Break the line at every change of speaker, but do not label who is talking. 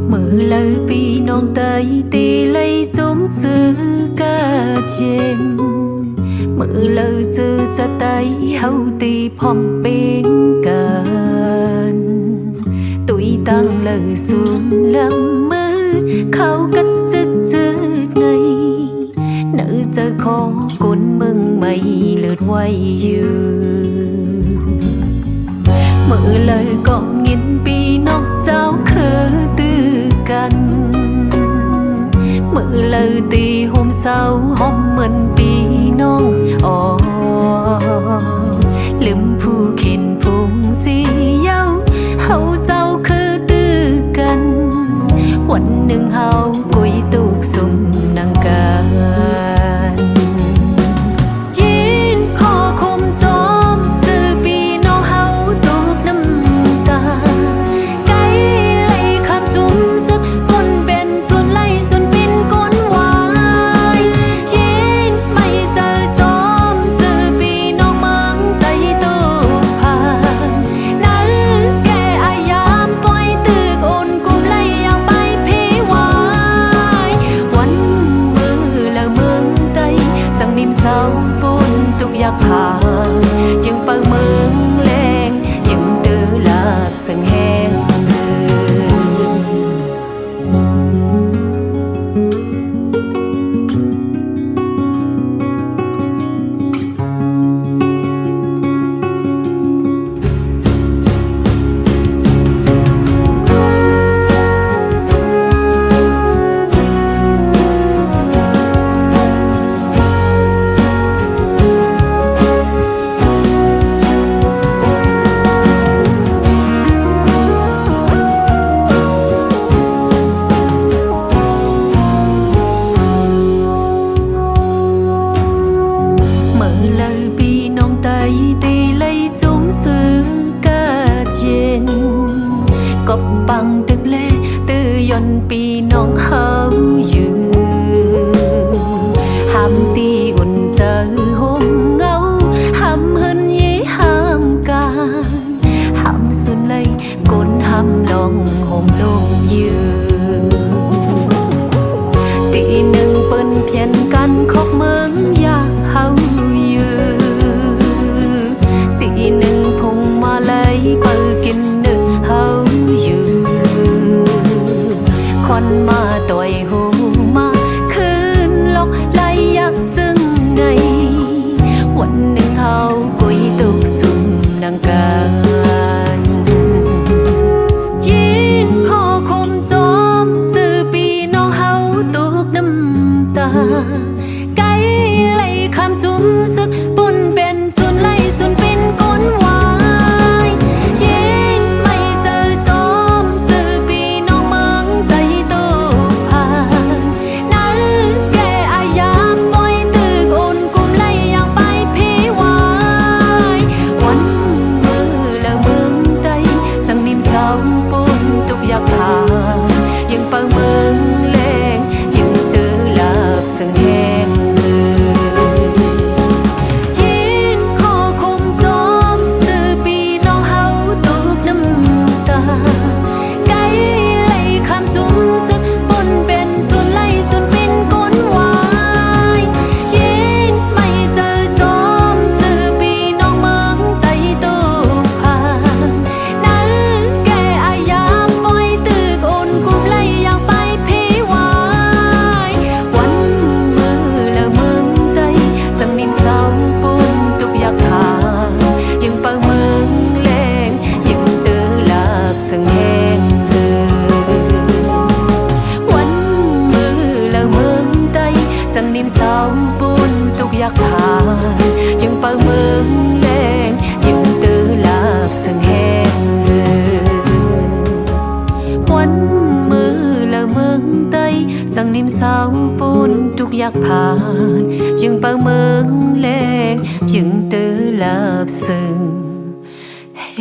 Mưa lời bi non tay tì lấy chúng xứ ca trên Mưa lời chư cha tay hậu tì phong bên cạn Tụi tăng lời xuống lâm mưa khao cất chứt chứt này Nỡ giờ khó cuốn mừng mây lượt quay dư Mưa lời còn nghìn bi nóc cháu khờ tưกันเมื่อเลยตีหอมเศร้าหอมเหมือนปีน้องอ๋อลืมผู้เข็นพงสีเย้าเฮาเจ้าคือตื้อกันวันหนึ่งเฮากุยตุกสุ่มนางการยินขอคมจอมซื้อปีน้องเฮาตุกน้ำตาอยากพายังเปิดเมืองแรงยังตื้อลาบสังแห้งbằng tức lệ tư yon pi nong hao dư ham tiอุ่นเจอหมเงาห้ำหันยี่ห้ามการห้ำสุนเลยกนห้ำลองห่มลงยืนตีหนึ่งเปิ้นเพียนกันคบเมืองยาเฮายืนตีหนึ่งพงมาเลยเปิดกินหนึ่งเฮาควันมาต่อยหูมาคืนลอกไหลยักจึงในวันหนึ่งเฮากุยตุกสุ่มนางการยินขอคมจอมซื้อปีน้องเฮาตุกน้ำตาไกลไหลคำจุ้มซึกปุ่นเป็นสุนไหลสุนเป็นก้นวายยินไม่เจอจอมซื้อปีน้องมังใจอยากพายังเปิดเมืองแรงยังตื้อลาบสังแห้งยินขอคมจอมซื้อปีน้องเฮาตุกน้ำตาไกลไหลคำจุ้มซึกปุ่นเป็นส่วนไหลส่วนเป็นก้นวายยินไม่เจอจอมซื้อปีน้องเมืองไต่ตุกพานั่นแกอายามกุมไล่อย่างไปพีวายวันมือแล้วเมืองใดจังนิ่มเศร้าปุ่นตุกอยากพายังเปิดเมืองแรงยังตื้อลาบสังแห้งวันมือแล้วเมืองใดจังนิ่มเศร้าปุ่นตุกอยากพายังเปิดเมืองแรงยังตื้อลาบสังแห้งวันมือแล้วเมืองใต้จังนิ่มเศร้าปุ่นทุกอยากผ่านจึงเปิงเมืองแรงจึงตื้อลาบซึ้งเฮ